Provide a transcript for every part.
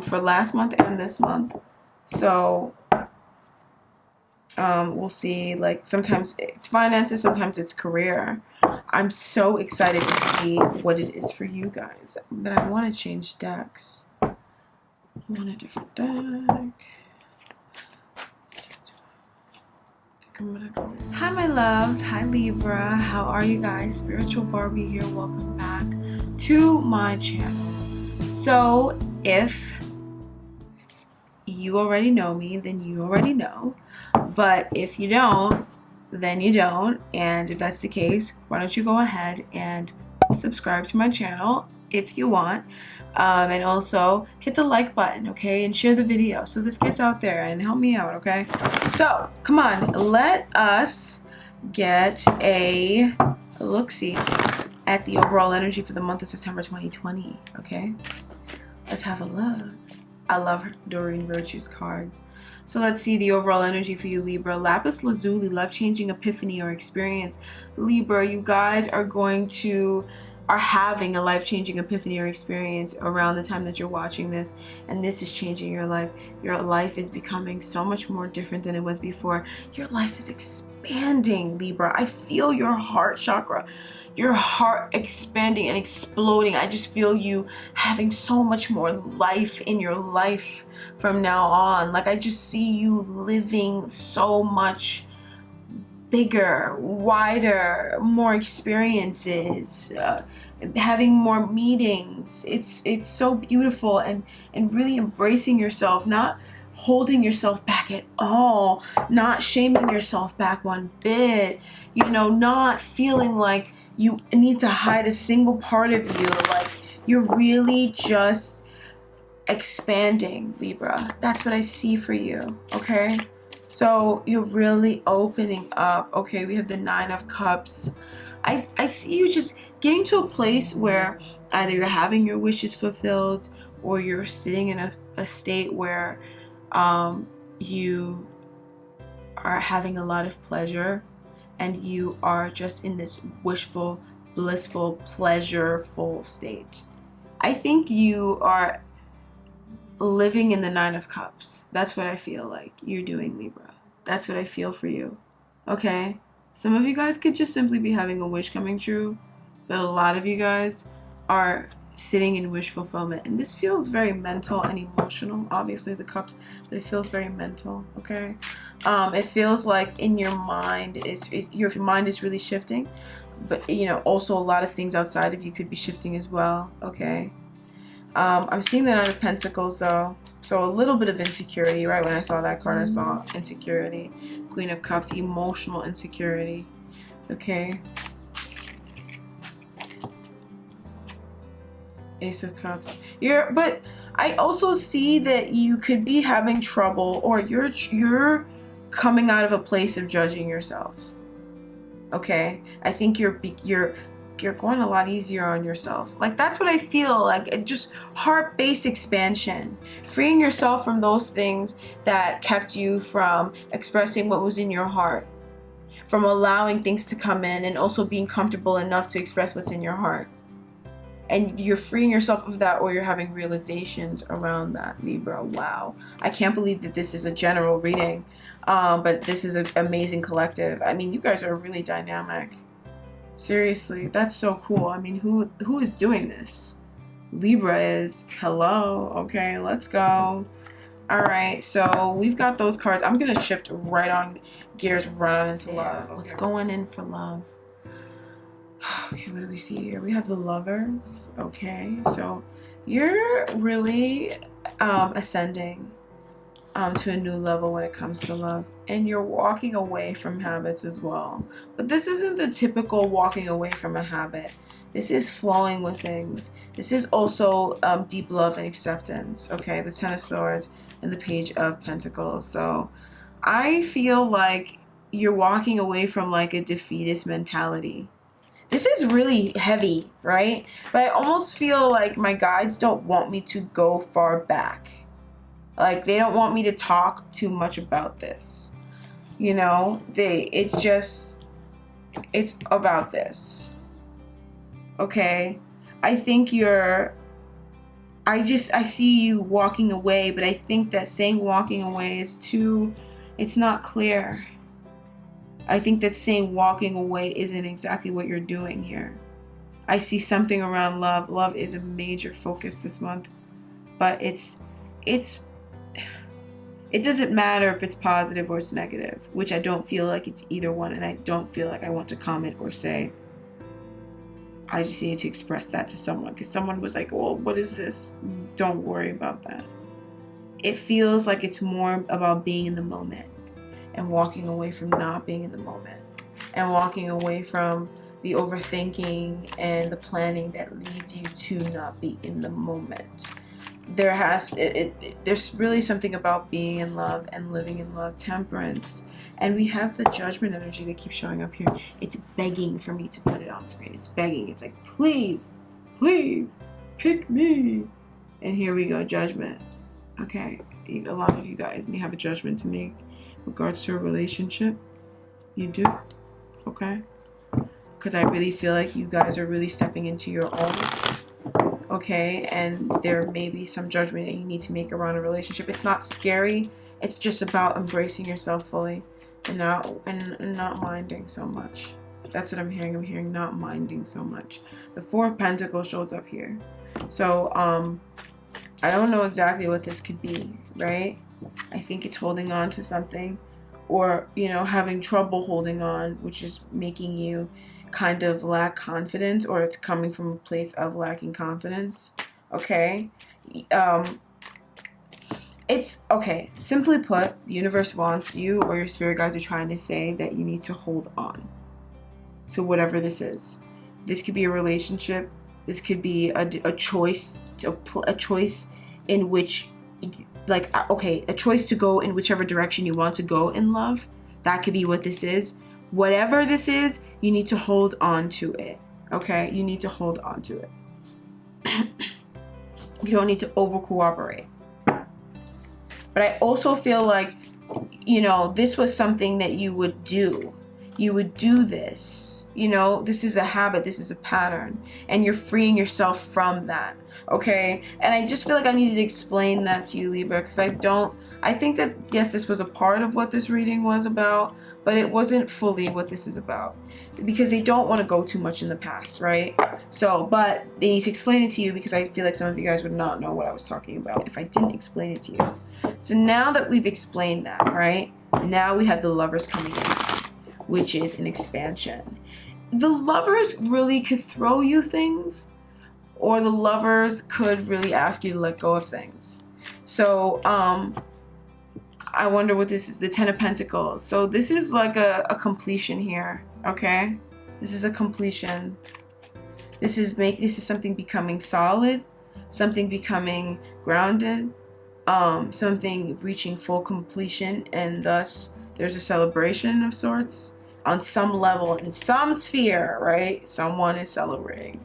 for last month and this month. So we'll see. Like sometimes it's finances, sometimes it's career. I'm so excited to see what it is for you guys. But I want to change decks. I want a different deck. Hi my loves, hi Libra, how are you guys? Spiritual Barbie here, welcome back to my channel. So if you already know me, then you already know, but if you don't, then you don't. And if that's the case, why don't you go ahead and subscribe to my channel if you want, and also hit the like button, okay, and share the video so this gets out there and help me out, okay? So come on, let us get a look-see at the overall energy for the month of September 2020, okay? Let's have a look. I love Doreen Virtue's cards. So let's see the overall energy for you, Libra. Lapis Lazuli, life-changing epiphany or experience. Libra, you guys are having a life-changing epiphany or experience around the time that you're watching this, and this is changing your life. Your life is becoming so much more different than it was before. Your life is expanding, Libra. I feel your heart chakra, your heart expanding and exploding. I just feel you having so much more life in your life from now on. Like I just see you living so much bigger, wider, more experiences, having more meetings. It's so beautiful, and really embracing yourself, not holding yourself back at all, not shaming yourself back one bit, you know, not feeling like you need to hide a single part of you. Like you're really just expanding, Libra. That's what I see for you, okay? So you're really opening up. Okay, we have the Nine of Cups. I see you just getting to a place where either you're having your wishes fulfilled, or you're sitting in a state where you are having a lot of pleasure, and you are just in this wishful, blissful, pleasureful state. I think you are living in the Nine of Cups. That's what I feel like you're doing, Libra. That's what I feel for you, okay? Some of you guys could just simply be having a wish coming true, but a lot of you guys are sitting in wish fulfillment, and this feels very mental and emotional. Obviously the cups, but it feels very mental, okay? It feels like in your mind, your mind is really shifting, but you know, also a lot of things outside of you could be shifting as well, okay? I'm seeing the Nine of Pentacles though, so a little bit of insecurity. Right when I saw that card, I saw insecurity. Queen of Cups, emotional insecurity, okay? Ace of Cups. But I also see that you could be having trouble, or you're coming out of a place of judging yourself, okay? I think you're going a lot easier on yourself. Like that's what I feel like. Just heart-based expansion, freeing yourself from those things that kept you from expressing what was in your heart, from allowing things to come in, and also being comfortable enough to express what's in your heart. And you're freeing yourself of that, or you're having realizations around that, Libra. Wow, I can't believe that this is a general reading, but this is an amazing collective. I mean, you guys are really dynamic. Seriously, that's so cool. I mean, who is doing this? Libra is. Hello. Okay, let's go. All right, so we've got those cards. I'm gonna shift right on gears, right on into love. What's going in for love? Okay, what do we see here? We have the Lovers. Okay, so you're really ascending to a new level when it comes to love, and you're walking away from habits as well. But this isn't the typical walking away from a habit. This is flowing with things. This is also deep love and acceptance. Okay, the Ten of Swords and the Page of Pentacles. So I feel like you're walking away from like a defeatist mentality. This is really heavy, right? But I almost feel like my guides don't want me to go far back. Like they don't want me to talk too much about this. You know, it's about this. Okay? I think you're I see you walking away, but I think that saying walking away is it's not clear. I think that saying walking away isn't exactly what you're doing here. I see something around love. Love is a major focus this month, but it doesn't matter if it's positive or it's negative, which I don't feel like it's either one, and I don't feel like I want to comment or say. I just need to express that to someone, because someone was like, well, what is this? Don't worry about that. It feels like it's more about being in the moment and walking away from not being in the moment and walking away from the overthinking and the planning that leads you to not be in the moment. There's really something about being in love and living in love, temperance. And we have the judgment energy that keeps showing up here. It's begging for me to put it on screen. It's begging. It's like, please, please, pick me. And here we go, judgment. Okay, a lot of you guys may have a judgment to make in regards to a relationship. You do? Okay. Because I really feel like you guys are really stepping into your own. Okay, and there may be some judgment that you need to make around a relationship. It's not scary. It's just about embracing yourself fully. And not minding so much. That's what I'm hearing. I'm hearing not minding so much. The Four of Pentacles shows up here. So I don't know exactly what this could be, right? I think it's holding on to something, or having trouble holding on, which is making you kind of lack confidence, or it's coming from a place of lacking confidence. Okay. It's okay. Simply put, the universe wants you, or your spirit guides are trying to say that you need to hold on. So whatever this is, this could be a relationship. This could be a choice, a choice in which, a choice to go in whichever direction you want to go in love. That could be what this is. Whatever this is, you need to hold on to it. Okay, you need to hold on to it. You don't need to over cooperate. But I also feel like, this was something that you would do. You would do this. This is a habit. This is a pattern. And you're freeing yourself from that. Okay? And I just feel like I needed to explain that to you, Libra, because I think that, yes, this was a part of what this reading was about, but it wasn't fully what this is about. Because they don't want to go too much in the past, right? So, but they need to explain it to you, because I feel like some of you guys would not know what I was talking about if I didn't explain it to you. So now that we've explained that, right? Now we have the Lovers coming in, which is an expansion. The Lovers really could throw you things, or the Lovers could really ask you to let go of things. So, I wonder what this is. The Ten of Pentacles. So this is like a completion here, okay? This is a completion. This is something becoming solid, something becoming grounded, something reaching full completion, and thus there's a celebration of sorts on some level, in some sphere, right? Someone is celebrating,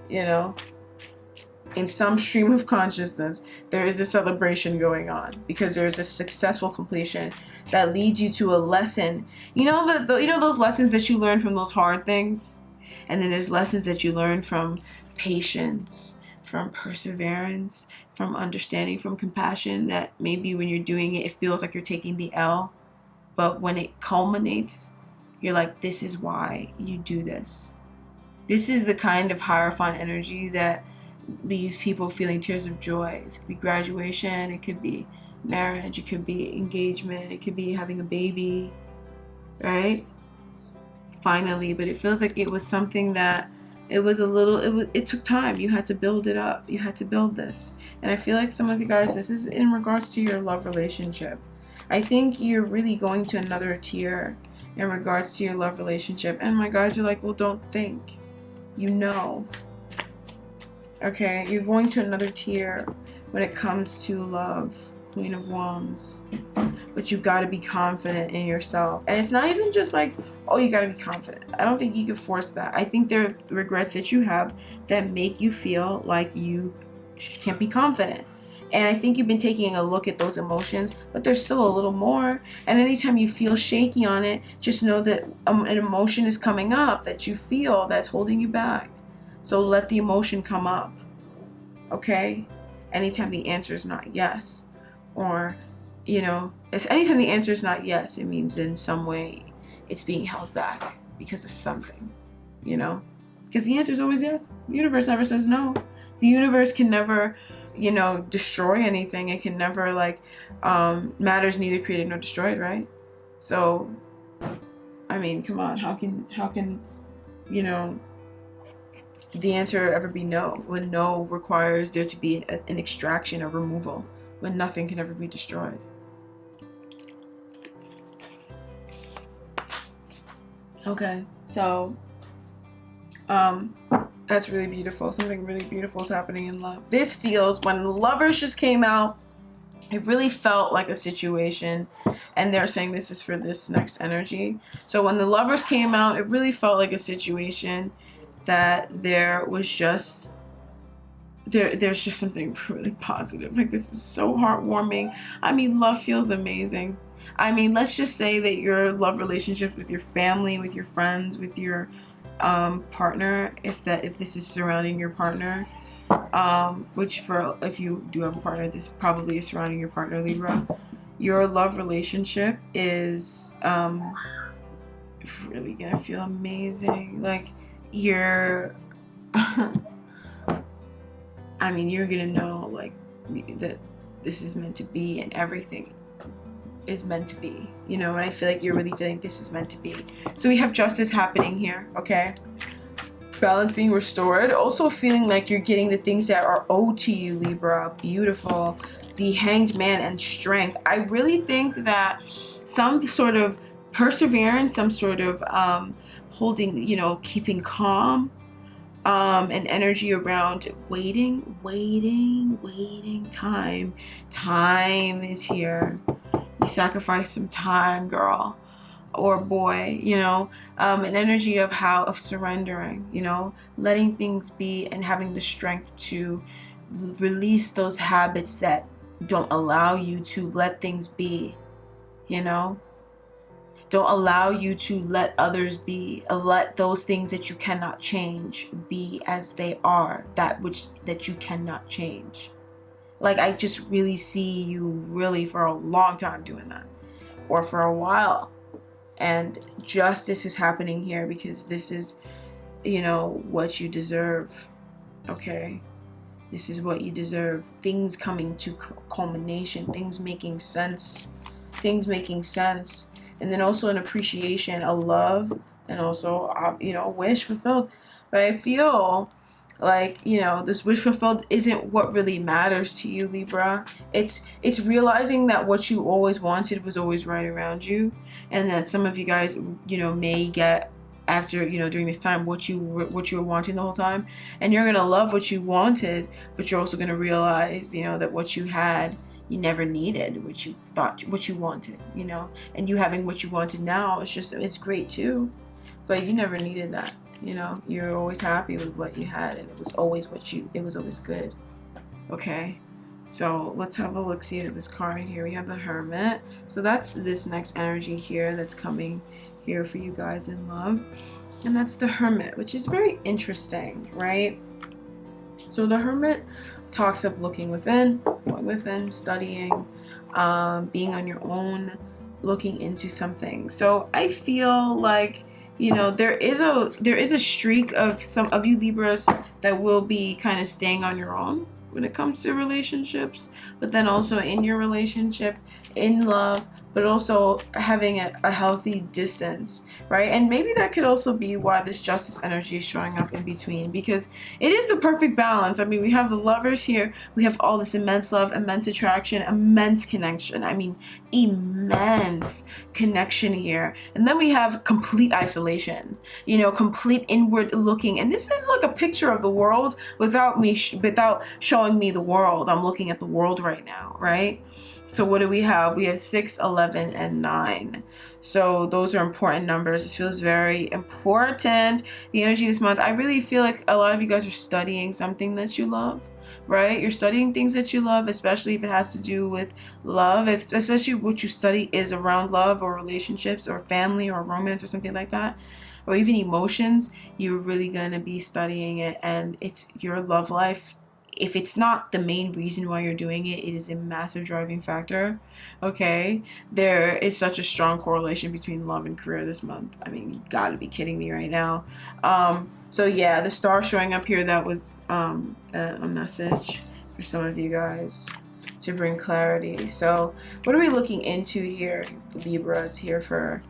in some stream of consciousness, there is a celebration going on, because there's a successful completion that leads you to a lesson. Those lessons that you learn from those hard things, and then there's lessons that you learn from patience, from perseverance, from understanding, from compassion, that maybe when you're doing it, it feels like you're taking the L, but when it culminates, you're like, this is why you do this. This is the kind of Hierophant energy that leaves people feeling tears of joy. It could be graduation, it could be marriage, it could be engagement, it could be having a baby, right? Finally, but it feels like it was something that it took time. You had to build it up. You had to build this. And I feel like some of you guys, this is in regards to your love relationship. I think you're really going to another tier in regards to your love relationship. And my guides are like, well, don't think. Okay, you're going to another tier when it comes to love, Queen of Wands. But you've got to be confident in yourself. And it's not even just like, oh, you got to be confident. I don't think you can force that. I think there are regrets that you have that make you feel like you can't be confident. And I think you've been taking a look at those emotions, but there's still a little more. And anytime you feel shaky on it, just know that an emotion is coming up that you feel that's holding you back. So let the emotion come up. okay? Anytime the answer is not yes, or, you know, anytime the answer is not yes, it means in some way it's being held back because of something, you know? Because the answer is always yes. The universe never says no. The universe can never, you know, destroy anything. It can never, like, matter's neither created nor destroyed, right? So, I mean, come on, how can, you know, the answer ever be no, when no requires there to be an extraction or removal, when nothing can ever be destroyed? Okay, so that's really beautiful. Something really beautiful is happening in love. This feels, when the Lovers just came out, it really felt like a situation, and they're saying this is for this next energy. So when the Lovers came out, it really felt like a situation that there was just there's just something really positive. Like, this is so heartwarming. I mean, love feels amazing. I mean, let's just say that your love relationship with your family, with your friends, with your partner, if this is surrounding your partner, which if you do have a partner, this probably is surrounding your partner, Libra. Your love relationship is really gonna feel amazing. Like, you're I mean, you're gonna know, like, that this is meant to be, and everything is meant to be, you know. And I feel like you're really feeling this is meant to be. So we have justice happening here, okay? Balance being restored. Also feeling like you're getting the things that are owed to you, Libra. Beautiful. The Hanged Man and strength. I really think that some sort of perseverance, some sort of holding, you know, keeping calm, and energy around waiting. Time is here. You sacrifice some time, girl or boy, you know. An energy of surrendering, you know, letting things be, and having the strength to release those habits that don't allow you to let things be, you know. Don't allow you to let others be, let those things that you cannot change be as they are, that you cannot change. Like, I just really see you really for a long time doing that, or for a while. And justice is happening here because this is, you know, what you deserve, okay? This is what you deserve. Things coming to culmination, things making sense. And then also an appreciation, a love, and also, you know, a wish fulfilled. But I feel like, you know, this wish fulfilled isn't what really matters to you, Libra. It's realizing that what you always wanted was always right around you, and that some of you guys, you know, may get, after, you know, during this time, what you were wanting the whole time, and you're gonna love what you wanted, but you're also gonna realize, you know, that what you had, you never needed, what you thought, what you wanted, you know. And you having what you wanted now, it's great too, but you never needed that, you know. You're always happy with what you had, and it was always good, okay? So let's have a look, see at this card here. We have the Hermit. So that's this next energy here that's coming here for you guys in love, and that's the Hermit, which is very interesting, right? So the Hermit talks of looking within, studying, being on your own, looking into something. So I feel like, you know, there is a streak of some of you Libras that will be kind of staying on your own when it comes to relationships, but then also in your relationship, in love, but also having a healthy distance, right? And maybe that could also be why this justice energy is showing up in between, because it is the perfect balance. I mean, we have the Lovers here, we have all this immense love, immense attraction, immense connection. I mean, immense connection here. And then we have complete isolation, you know, complete inward looking. And this is like a picture of the world without showing me the world. I'm looking at the world right now, right? So what do we have? We have 6, 11, and 9. So those are important numbers. This feels very important. The energy this month, I really feel like a lot of you guys are studying something that you love, right? You're studying things that you love, especially if it has to do with love. Especially what you study is around love or relationships or family or romance or something like that, or even emotions. You're really going to be studying it, and it's your love life if it's not the main reason why you're doing it, it is a massive driving factor. Okay, there is such a strong correlation between love and career this month. I mean, you gotta be kidding me right now. So yeah, the star showing up here, that was a message for some of you guys to bring clarity. So what are we looking into here? Libra is here for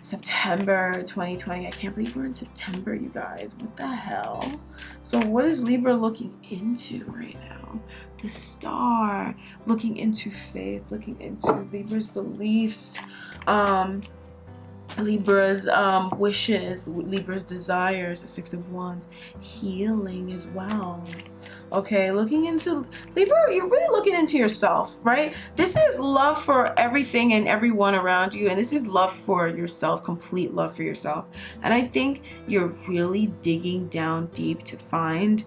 September 2020. I can't believe we're in September, you guys. What the hell? So what is Libra looking into right now? The star, looking into faith, looking into Libra's beliefs, Libra's wishes, Libra's desires, the Six of Wands, healing as well. Okay, looking into Libra, you're really looking into yourself, right? This is love for everything and everyone around you, and this is love for yourself, complete love for yourself. And I think you're really digging down deep to find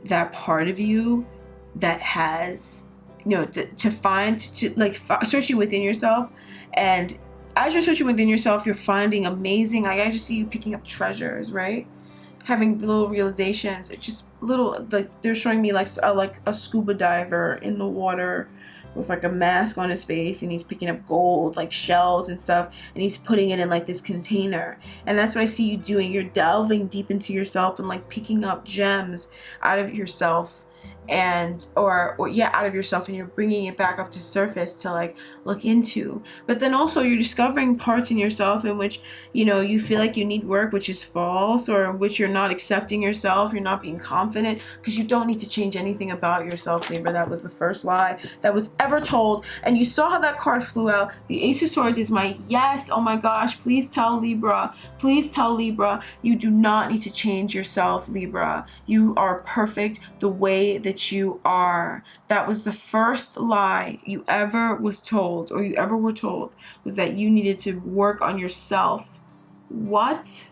that part of you that has, you know, to searching within yourself. And as you're searching within yourself, you're finding amazing, like I just see you picking up treasures, right? Having little realizations. It's just little, like they're showing me like a scuba diver in the water with like a mask on his face, and he's picking up gold, like shells and stuff, and he's putting it in like this container. And that's what I see you doing. You're delving deep into yourself and like picking up gems out of yourself, and or out of yourself, and you're bringing it back up to surface to like look into. But then also you're discovering parts in yourself in which, you know, you feel like you need work, which is false, or in which you're not accepting yourself, you're not being confident, because you don't need to change anything about yourself, Libra. That was the first lie that was ever told. And you saw how that card flew out. The Ace of Swords is my yes. Oh my gosh, please tell Libra, you do not need to change yourself, Libra. You are perfect the way that you are. That was the first lie you ever was told, or you ever were told, was that you needed to work on yourself. What?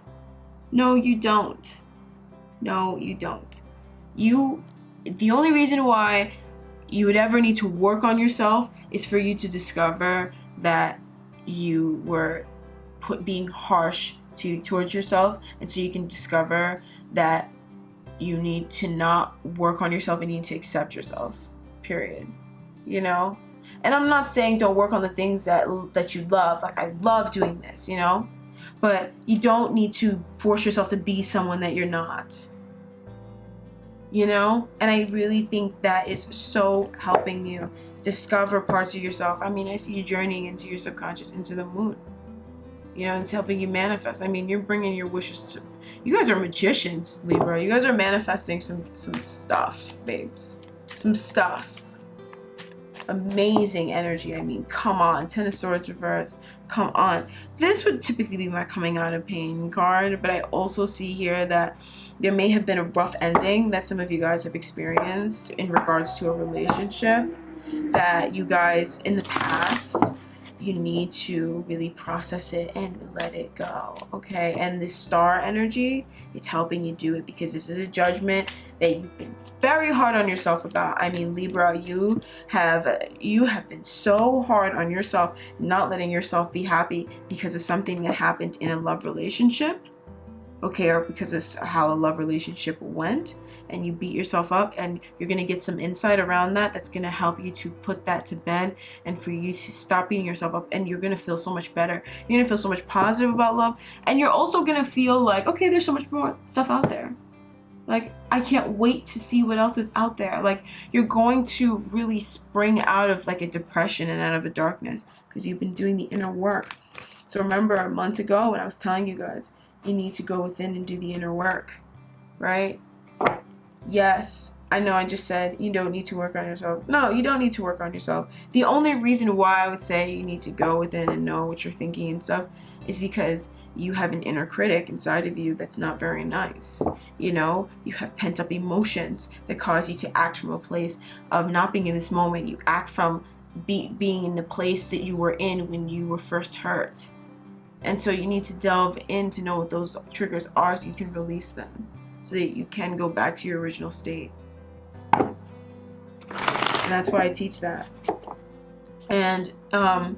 No, you don't. No, you don't. The only reason why you would ever need to work on yourself is for you to discover that you were being harsh towards yourself, and so you can discover that you need to not work on yourself and you need to accept yourself, period. You know? And I'm not saying don't work on the things that you love. Like, I love doing this, you know? But you don't need to force yourself to be someone that you're not. You know? And I really think that is so helping you discover parts of yourself. I mean, I see you journeying into your subconscious, into the moon. You know, it's helping you manifest. I mean, you're bringing your wishes to... You guys are magicians, Libra. You guys are manifesting some stuff, babes. Some stuff. Amazing energy. I mean, come on. Ten of Swords reversed. Come on. This would typically be my coming out of pain card, but I also see here that there may have been a rough ending that some of you guys have experienced in regards to a relationship that you guys in the past... You need to really process it and let it go, okay? And this star energy, it's helping you do it, because this is a judgment that you've been very hard on yourself about. I mean, Libra, you have been so hard on yourself, not letting yourself be happy because of something that happened in a love relationship, okay? Or because of how a love relationship went. And you beat yourself up, and you're going to get some insight around that that's going to help you to put that to bed, and for you to stop beating yourself up, and you're going to feel so much better. You're going to feel so much positive about love, and you're also going to feel like, okay, there's so much more stuff out there. Like, I can't wait to see what else is out there. Like, you're going to really spring out of like a depression and out of a darkness, because you've been doing the inner work. So remember months ago when I was telling you guys, you need to go within and do the inner work, right? Yes, I know I just said you don't need to work on yourself. No, you don't need to work on yourself. The only reason why I would say you need to go within and know what you're thinking and stuff is because you have an inner critic inside of you that's not very nice. You know, you have pent up emotions that cause you to act from a place of not being in this moment. You act from being in the place that you were in when you were first hurt. And so you need to delve in to know what those triggers are so you can release them, so that you can go back to your original state. And that's why I teach that. And I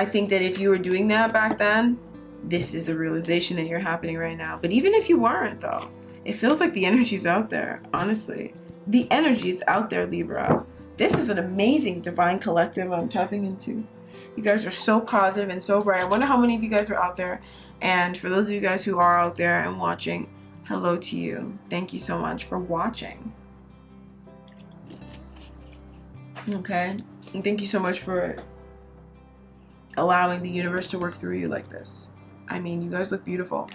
think that if you were doing that back then, this is the realization that you're happening right now. But even if you weren't, though, It feels like the energy's out there, honestly. The energy's out there, Libra. This is an amazing divine collective I'm tapping into. You guys are so positive and so bright. I wonder how many of you guys are out there. And for those of you guys who are out there and watching, hello to you. Thank you so much for watching. Okay? And thank you so much for allowing the universe to work through you like this. I mean, you guys look beautiful.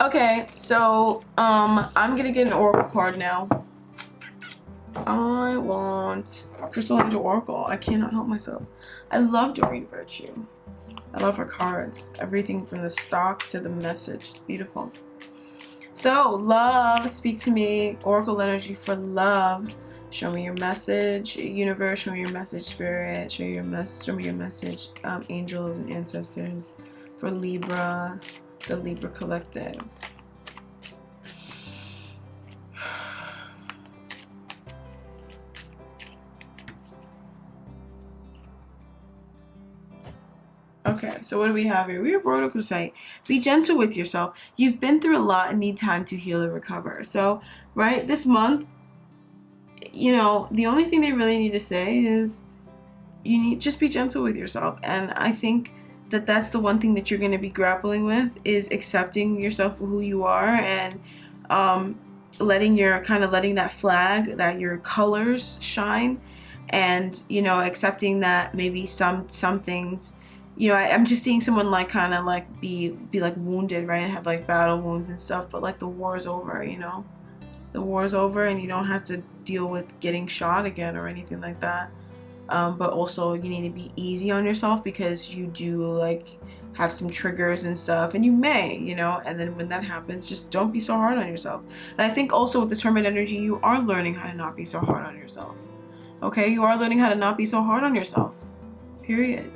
Okay, so I'm gonna get an oracle card now. I want Crystal Angel Oracle. I cannot help myself. I love Doreen Virtue. I love her cards. Everything from the stock to the message. It's beautiful. So, love, speak to me. Oracle energy for love. Show me your message, universe. Show me your message, spirit. Show me your message, angels and ancestors for Libra, the Libra collective. Okay, so what do we have here? We have Royal Crusade. Be gentle with yourself. You've been through a lot and need time to heal and recover. So, right, this month, you know, the only thing they really need to say is you need just be gentle with yourself. And I think that that's the one thing that you're going to be grappling with is accepting yourself for who you are and letting that flag, that your colors shine, and, you know, accepting that maybe some things, you know, I'm just seeing someone like kind of like be like wounded, right, and have like battle wounds and stuff, but like the war is over, you know, the war is over and you don't have to deal with getting shot again or anything like that. But also you need to be easy on yourself because you do like have some triggers and stuff, and you may, you know, and then when that happens, just don't be so hard on yourself. And I think also with this Hermit energy, you are learning how to not be so hard on yourself. Okay, you are learning how to not be so hard on yourself. Period.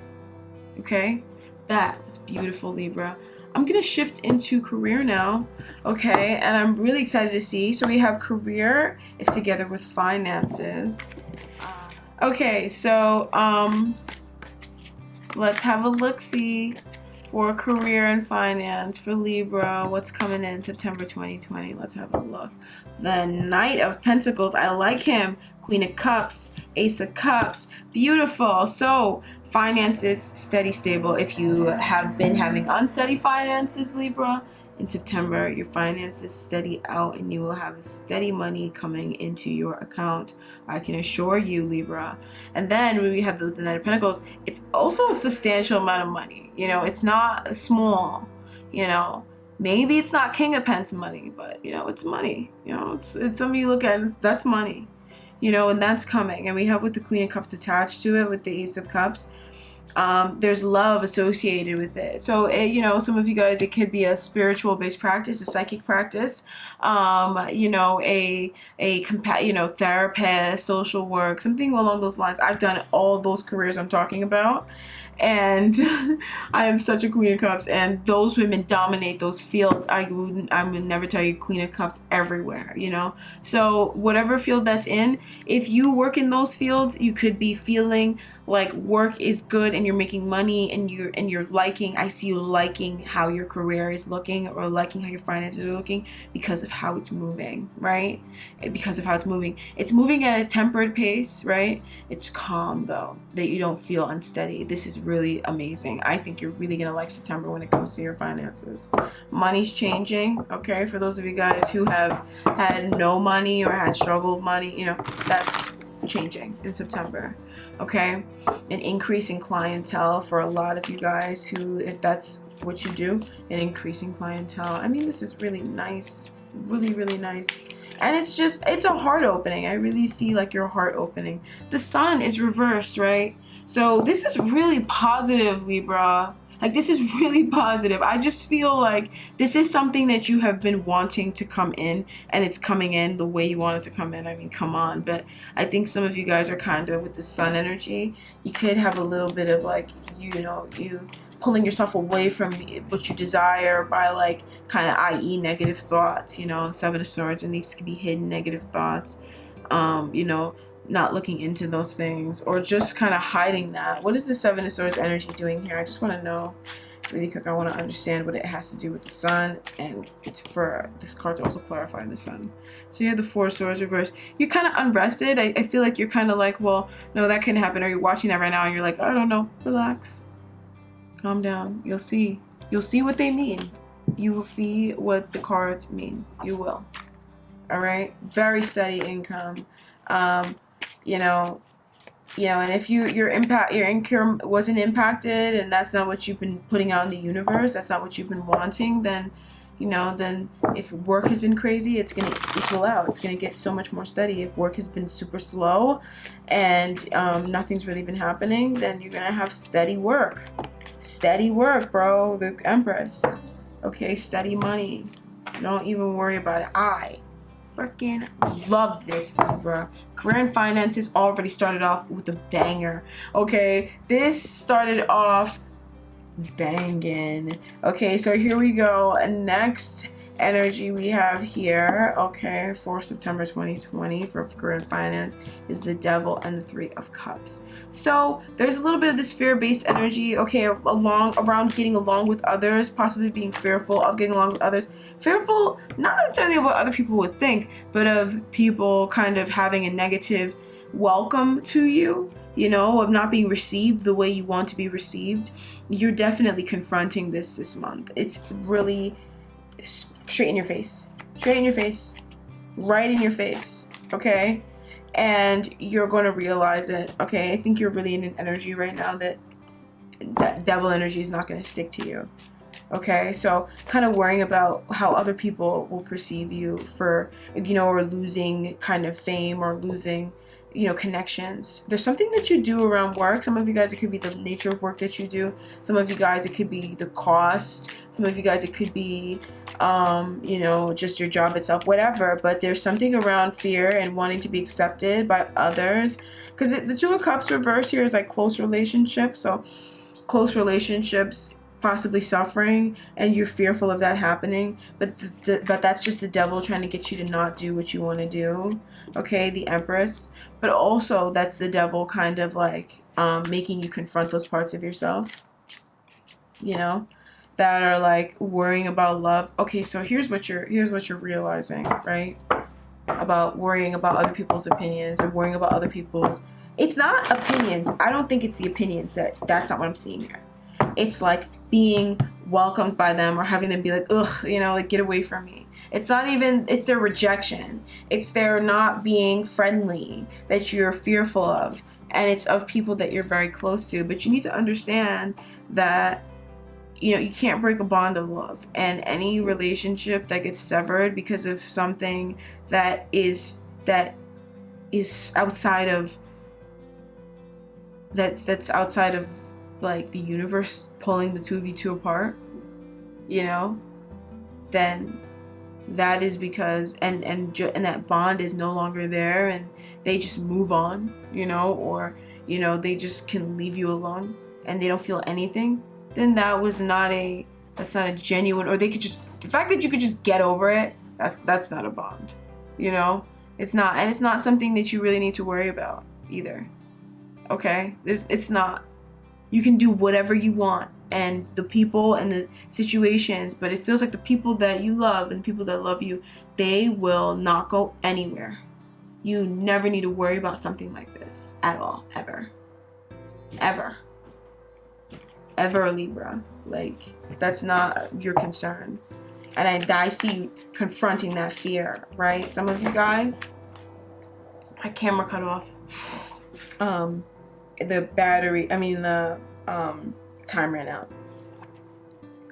Okay, that was beautiful, Libra. I'm gonna shift into career now, okay, and I'm really excited to see. So we have career is together with finances. Okay, so let's have a look-see for career and finance for Libra. What's coming in September 2020? Let's have a look. The Knight of Pentacles. I like him. Queen of Cups, Ace of Cups. Beautiful. So finances, steady, stable. If you have been having unsteady finances, Libra, in September, your finances steady out and you will have steady money coming into your account. I can assure you, Libra. And then when we have the Knight of Pentacles, it's also a substantial amount of money. You know, it's not small, you know. Maybe it's not King of Pence money, but, you know, it's money. You know, it's something you look at, that's money. You know, and that's coming. And we have with the Queen of Cups attached to it with the Ace of Cups. There's love associated with it. So, you know, some of you guys, it could be a spiritual based practice, a psychic practice, you know, therapist, social work, something along those lines. I've done all those careers I'm talking about. And I am such a Queen of Cups, and those women dominate those fields. I would never tell you Queen of Cups everywhere, you know. So whatever field that's in, if you work in those fields, you could be feeling like work is good and you're making money and you're liking, I see you liking how your career is looking or liking how your finances are looking because of how it's moving, right? Because of how it's moving. It's moving at a tempered pace, right? It's calm though, that you don't feel unsteady. This is really amazing. I think you're really gonna like September when it comes to your finances. Money's changing, okay? For those of you guys who have had no money or had struggled money, you know, that's changing in September. Okay, an increase in clientele for a lot of you guys who, if that's what you do, an increasing clientele. I mean, this is really nice, really, really nice. And it's a heart opening. I really see like your heart opening. The sun is reversed, right? So this is really positive, Libra. Like, this is really positive. I just feel like this is something that you have been wanting to come in, and it's coming in the way you want it to come in. I mean, come on. But I think some of you guys are kind of with the sun energy. You could have a little bit of like, you know, you pulling yourself away from what you desire by like kind of i.e. negative thoughts, you know, Seven of Swords, and these could be hidden negative thoughts, you know, not looking into those things or just kind of hiding that. What is the Seven of Swords energy doing here? I just want to know. really quick. I want to understand what it has to do with the sun, and it's for this card to also clarify the sun. So you have the Four of Swords reversed. You're kind of unrested. I feel like you're kind of like, well, no, that couldn't happen. Or you're watching that right now and you're like, I don't know. Relax. Calm down. You'll see. You'll see what they mean. You will see what the cards mean. You will. All right. Very steady income. You know, and if your income wasn't impacted, and that's not what you've been putting out in the universe, that's not what you've been wanting, then, then if work has been crazy, it's going to equal out. It's going to get so much more steady. If work has been super slow and nothing's really been happening, then you're going to have steady work. Steady work, bro. The Empress. Okay, steady money. Don't even worry about it. I freaking love this, Libra. Career and finances already started off with a banger. Okay, this started off banging. Okay, so here we go. Next energy we have here, okay, for September 2020 for career and finance is the Devil and the Three of Cups. So there's a little bit of this fear-based energy, okay, around getting along with others, possibly being fearful of getting along with others. Fearful, not necessarily of what other people would think, but of people kind of having a negative welcome to you, of not being received the way you want to be received. You're definitely confronting this month. It's really straight in your face, right in your face, okay? And you're going to realize it, okay? I think you're really in an energy right now that devil energy is not going to stick to you, okay? So kind of worrying about how other people will perceive you for, or losing kind of fame or losing, connections. There's something that you do around work. Some of you guys, it could be the nature of work that you do. Some of you guys, it could be the cost. Some of you guys, it could be, just your job itself, whatever. But there's something around fear and wanting to be accepted by others. Because the Two of Cups reverse here is like close relationships. So close relationships possibly suffering, and you're fearful of that happening. But that's just the devil trying to get you to not do what you want to do. Okay, the Empress. But also that's the devil kind of like making you confront those parts of yourself, that are like worrying about love. Okay, so here's what you're realizing, right? About worrying about other people's opinions and worrying about other people's. It's not opinions. I don't think it's the opinions that's not what I'm seeing here. It's like being welcomed by them or having them be like, ugh, like get away from me. It's not even, it's their rejection. It's their not being friendly that you're fearful of. And it's of people that you're very close to. But you need to understand that, you can't break a bond of love. And any relationship that gets severed because of something that is outside of, that's outside of like the universe pulling the two of you two apart, then that is because and that bond is no longer there, and they just move on, or they just can leave you alone and they don't feel anything. Then that's not a genuine, or they could just, the fact that you could just get over it, that's not a bond, it's not, and it's not something that you really need to worry about either. Okay, it's not. You can do whatever you want, and the people and the situations, but it feels like the people that you love and people that love you, they will not go anywhere. You never need to worry about something like this at all, ever, Libra. Like, that's not your concern. And I see you confronting that fear, right? Some of you guys, my camera cut off. The time ran out.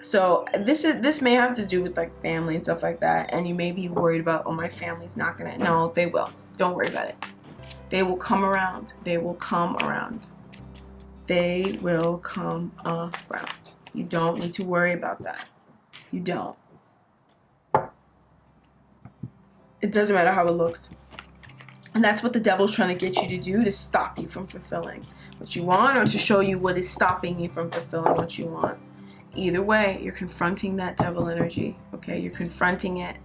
So this may have to do with like family and stuff like that, and you may be worried about, oh, my family's not gonna. No, they will. Don't worry about it. They will come around. They will come around. They will come around. You don't need to worry about that. You don't. It doesn't matter how it looks. And that's what the devil's trying to get you to do, to stop you from fulfilling what you want, or to show you what is stopping you from fulfilling what you want. Either way, you're confronting that devil energy, okay? You're confronting it.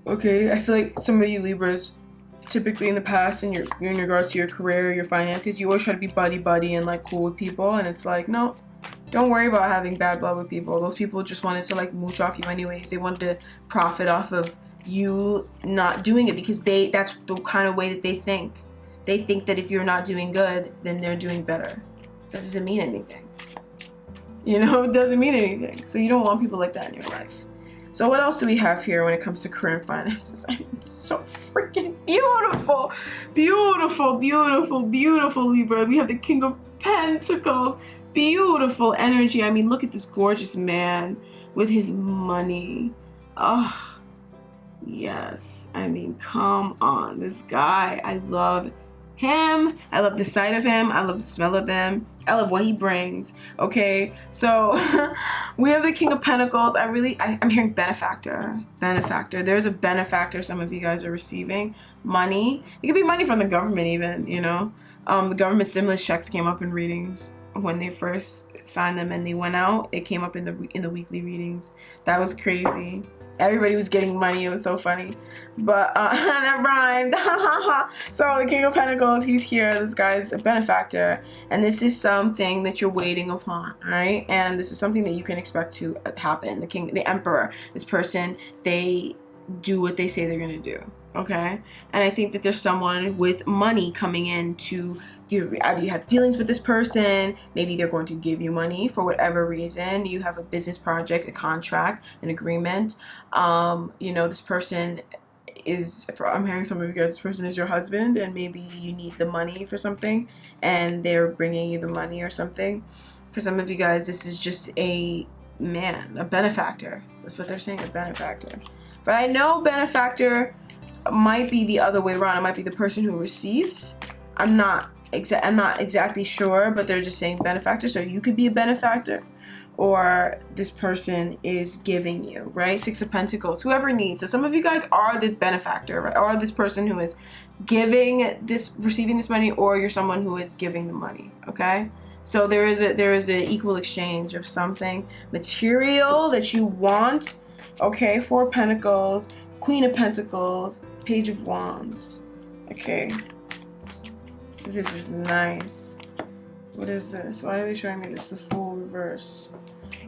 Okay, I feel like some of you Libras, typically in the past, in regards to your career, your finances, you always try to be buddy-buddy and like cool with people, and it's like, no, Don't worry about having bad blood with people. Those people just wanted to like mooch off you anyways. They wanted to profit off of you not doing it because that's the kind of way that they think. They think that if you're not doing good, then they're doing better. That doesn't mean anything. You know, it doesn't mean anything. So you don't want people like that in your life. So what else do we have here when it comes to career and finances? I mean, it's so freaking beautiful. Beautiful, beautiful, beautiful, Libra. We have the King of Pentacles. Beautiful energy. I mean, look at this gorgeous man with his money. Oh, yes. I mean, come on. This guy, I love him. I love the sight of him. I love the smell of him. I love what he brings. Okay, so we have the King of Pentacles. I'm hearing benefactor. Benefactor. There's a benefactor some of you guys are receiving. Money. It could be money from the government even, you know. The government stimulus checks came up in readings when they first signed them and they went out. It came up in the weekly readings. That was crazy. Everybody was getting money. It was so funny. But that rhymed. So the King of Pentacles, he's here. This guy's a benefactor. And this is something that you're waiting upon, right? And this is something that you can expect to happen. The Emperor, this person, they do what they say they're going to do. Okay? And I think that there's someone with money coming in to either you have dealings with this person, maybe they're going to give you money for whatever reason. You have a business project, a contract, an agreement. You know, this person I'm hearing some of you guys, this person is your husband, and maybe you need the money for something, and they're bringing you the money or something. For some of you guys, this is just a man, a benefactor. That's what they're saying, a benefactor. But I know benefactor might be the other way around. It might be the person who receives. I'm not exactly sure, but they're just saying benefactor. So you could be a benefactor, or this person is giving you, right? Six of Pentacles, whoever needs. So some of you guys are this benefactor, right? Or this person who is receiving this money, or you're someone who is giving the money, okay? So there is an equal exchange of something material that you want, okay? Four of Pentacles, Queen of Pentacles, Page of Wands, okay? This is nice. What is this? Why are they showing me this? The Fool reverse.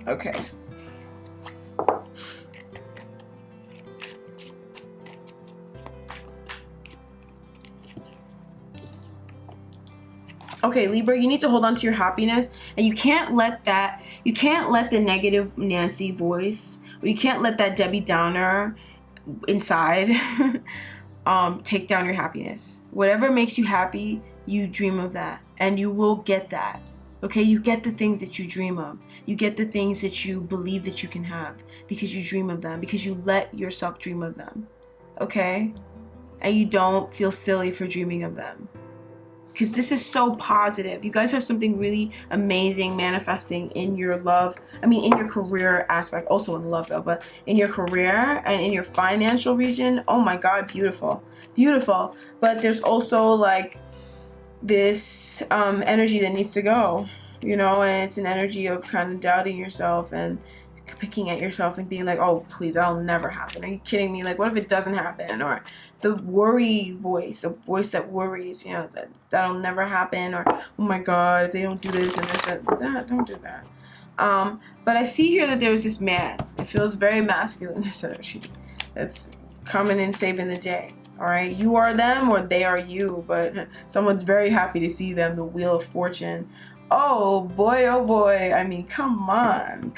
Okay. Okay, Libra, you need to hold on to your happiness, and you can't let the negative Nancy voice, or you can't let that Debbie Downer inside take down your happiness. Whatever makes you happy, you dream of that, and you will get that. Okay, you get the things that you dream of. You get the things that you believe that you can have because you dream of them, because you let yourself dream of them. Okay? And you don't feel silly for dreaming of them. Because this is so positive. You guys have something really amazing manifesting in your love. I mean, in your career aspect, also in love though, but in your career and in your financial region. Oh my God, beautiful. Beautiful. But there's also like this energy that needs to go, you know, and it's an energy of kind of doubting yourself and picking at yourself and being like, oh, please, that'll never happen. Are you kidding me? Like, what if it doesn't happen? Or the worry voice, the voice that worries, you know, that'll never happen. Or, oh my God, if they don't do this and this and that, don't do that. But I see here that there's this man. It feels very masculine, this energy that's coming and saving the day. All right, you are them or they are you, but someone's very happy to see them, the Wheel of Fortune. Oh boy, I mean, come on.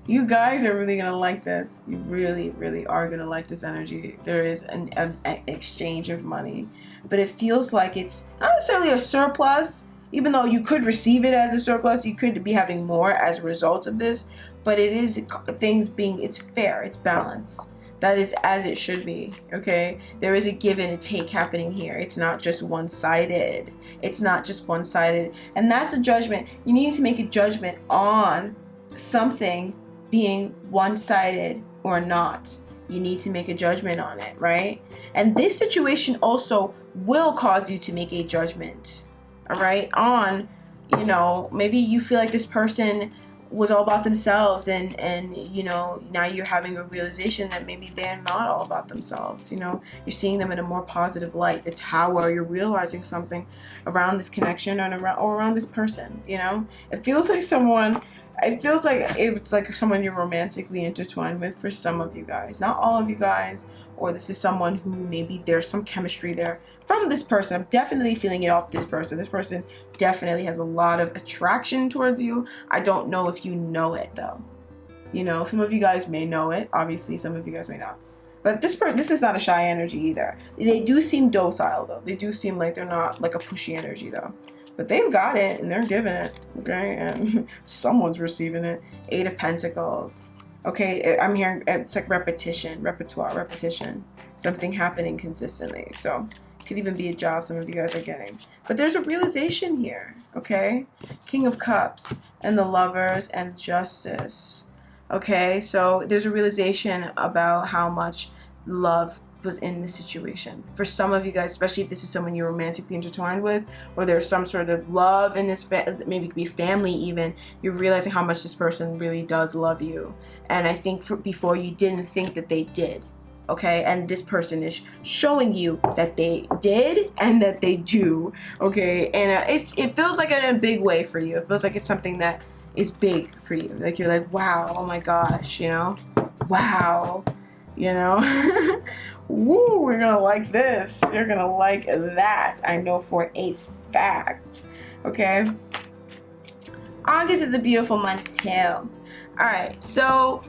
You guys are really gonna like this. You really, really are gonna like this energy. There is an exchange of money, but it feels like it's not necessarily a surplus, even though you could receive it as a surplus. You could be having more as a result of this, but it is it's fair, it's balanced. That is as it should be, okay? There is a give and a take happening here. It's not just one-sided. It's not just one-sided. And that's a judgment. You need to make a judgment on something being one-sided or not. You need to make a judgment on it, right? And this situation also will cause you to make a judgment, all right? On, you know, maybe you feel like this person was all about themselves, and you know, now you're having a realization that maybe they're not all about themselves. You know, you're seeing them in a more positive light. The Tower, you're realizing something around this connection and around this person. You know, it feels like it's like someone you're romantically intertwined with for some of you guys, not all of you guys. Or this is someone who maybe there's some chemistry there from this person. I'm definitely feeling it off this person. This person definitely has a lot of attraction towards you. I don't know if you know it though. You know, some of you guys may know it. Obviously, some of you guys may not. But this is not a shy energy either. They do seem docile though. They do seem like they're not like a pushy energy though. But they've got it and they're giving it. Okay, and someone's receiving it. 8 of Pentacles. Okay, I'm hearing it's like repetition, something happening consistently. So it could even be a job some of you guys are getting. But there's a realization here, okay? King of Cups and the Lovers and Justice. Okay, so there's a realization about how much love was in the situation. For some of you guys, especially if this is someone you're romantically intertwined with, or there's some sort of love in this, maybe it could be family even, you're realizing how much this person really does love you. And I think before you didn't think that they did, okay? And this person is showing you that they did and that they do, okay? And it feels like in a big way for you. It feels like it's something that is big for you. Like you're like, wow, oh my gosh, you know? Wow, you know? Woo, we're gonna like this. You're gonna like that. I know for a fact. Okay. August is a beautiful month too. Alright, so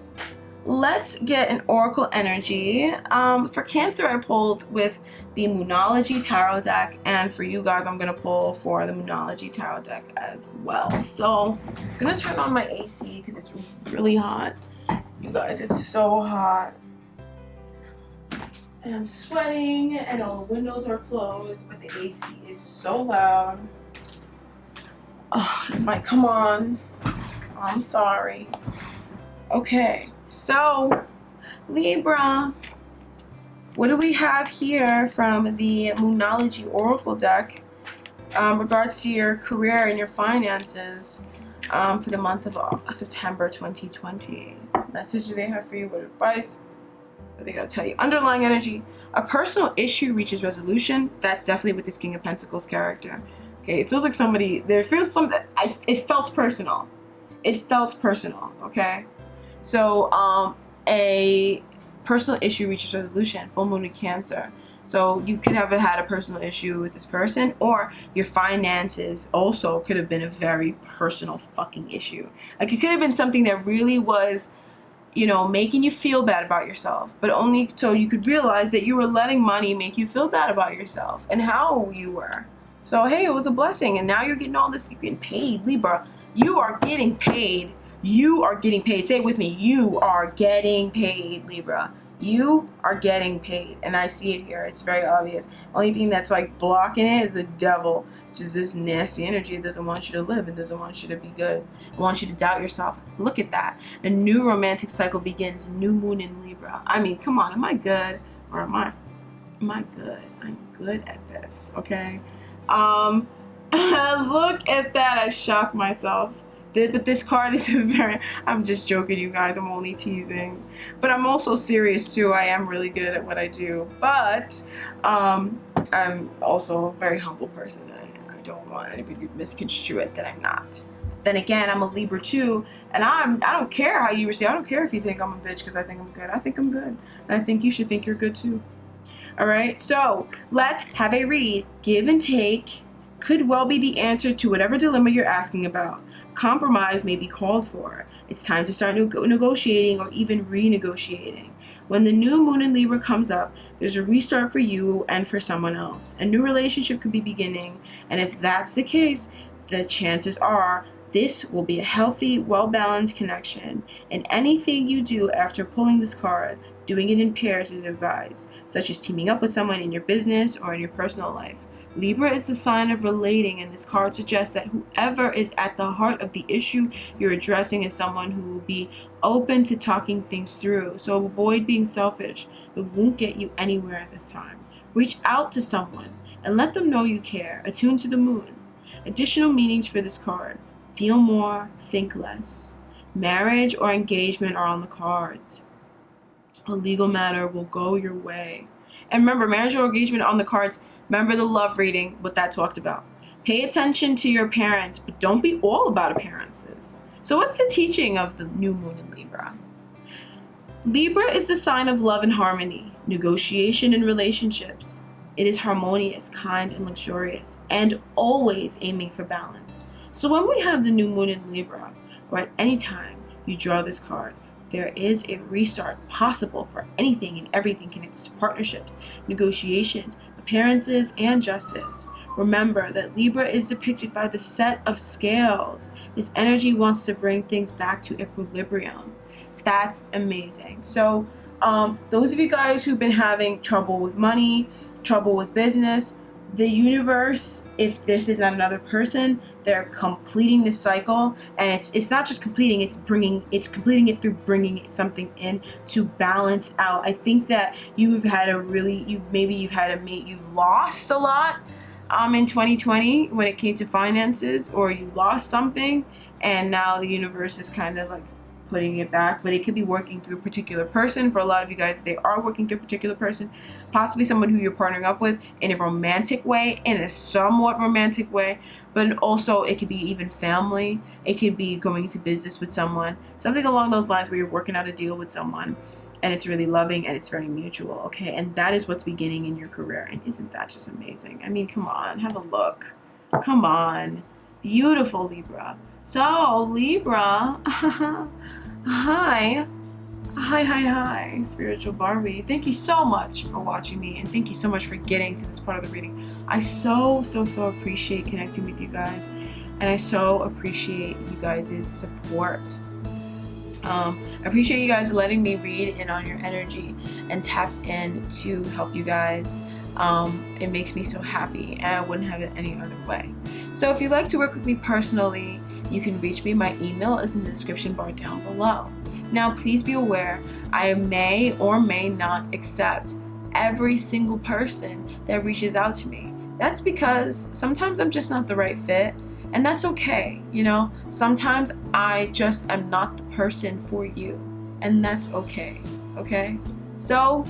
let's get an oracle energy. For Cancer, I pulled with the Moonology Tarot deck, and for you guys, I'm gonna pull for the Moonology Tarot deck as well. So I'm gonna turn on my AC because it's really hot. You guys, it's so hot. And I'm sweating and all the windows are closed, but the AC is so loud. Oh, it might come on. I'm sorry. Okay, so Libra, what do we have here from the Moonology Oracle deck regards to your career and your finances for the month of September 2020? Message do they have for you? What advice? They gotta tell you. Underlying energy. A personal issue reaches resolution. That's definitely with this King of Pentacles character. Okay, it feels like it felt personal. It felt personal, okay? So, a personal issue reaches resolution. Full moon in Cancer. So you could have had a personal issue with this person, or your finances also could have been a very personal fucking issue. Like it could have been something that really was, you know, making you feel bad about yourself, but only so you could realize that you were letting money make you feel bad about yourself and how you were. So, hey, it was a blessing, and now you're getting all this, you're getting paid, Libra. You are getting paid. You are getting paid. Say it with me. You are getting paid, Libra. You are getting paid, and I see it here. It's very obvious. Only thing that's like blocking it is the devil, which is this nasty energy. It doesn't want you to live. It doesn't want you to be good. It wants you to doubt yourself. Look at that. A new romantic cycle begins. New moon in Libra. I mean, come on. Am I good or am I good? I'm good at this. Okay. Look at that. I shocked myself. But this card is I'm just joking, you guys. I'm only teasing. But I'm also serious, too. I am really good at what I do. But I'm also a very humble person. I don't want anybody to misconstrue it that I'm not. Then again, I'm a Libra, too. And I don't care how you receive. I don't care if you think I'm a bitch because I think I'm good. I think I'm good. And I think you should think you're good, too. All right? So let's have a read. Give and take could well be the answer to whatever dilemma you're asking about. Compromise may be called for. It's time to start negotiating or even renegotiating. When the new moon in Libra comes up, there's a restart for you and for someone else. A new relationship could be beginning, and if that's the case, the chances are this will be a healthy, well-balanced connection. And anything you do after pulling this card, doing it in pairs is advised, such as teaming up with someone in your business or in your personal life. Libra is the sign of relating, and this card suggests that whoever is at the heart of the issue you're addressing is someone who will be open to talking things through. So avoid being selfish. It won't get you anywhere at this time. Reach out to someone and let them know you care. Attune to the moon. Additional meanings for this card. Feel more, think less. Marriage or engagement are on the cards. A legal matter will go your way. And remember, marriage or engagement on the cards. Remember the love reading, what that talked about. Pay attention to your parents, but don't be all about appearances. So what's the teaching of the new moon in Libra? Libra is the sign of love and harmony, negotiation in relationships. It is harmonious, kind, and luxurious, and always aiming for balance. So when we have the new moon in Libra, or at any time you draw this card, there is a restart possible for anything and everything connected to partnerships, negotiations, appearances, and justice. Remember that Libra is depicted by the set of scales. This energy wants to bring things back to equilibrium. That's amazing. So those of you guys who've been having trouble with money, trouble with business, the universe, if this is not another person, they're completing this cycle, and it's not just completing, it's completing it through bringing something in to balance out. I think that you've lost a lot in 2020 when it came to finances, or you lost something, and now the universe is kind of like putting it back. But it could be working through a particular person. For a lot of you guys, they are working through a particular person, possibly someone who you're partnering up with in a romantic way, in a somewhat romantic way, but also it could be even family. It could be going into business with someone, something along those lines where you're working out a deal with someone and it's really loving and it's very mutual. Okay, and that is what's beginning in your career. And isn't that just amazing? I mean, come on, have a look. Come on, beautiful Libra. So Libra, hi, spiritual Barbie. Thank you so much for watching me, and thank you so much for getting to this part of the reading. I so appreciate connecting with you guys, and I so appreciate you guys' support. I appreciate you guys letting me read in on your energy and tap in to help you guys. It makes me so happy, and I wouldn't have it any other way. So if you'd like to work with me personally, you can reach me. My email is in the description bar down below. Now, please be aware, I may or may not accept every single person that reaches out to me. That's because sometimes I'm just not the right fit, and that's okay. You know, sometimes I just am not the person for you, and that's okay. Okay? So,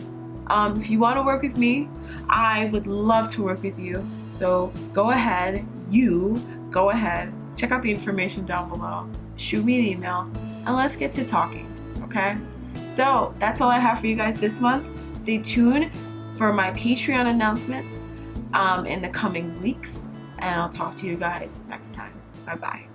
if you want to work with me, I would love to work with you. So go ahead, check out the information down below, shoot me an email, and let's get to talking, okay? So that's all I have for you guys this month. Stay tuned for my Patreon announcement in the coming weeks, and I'll talk to you guys next time. Bye-bye.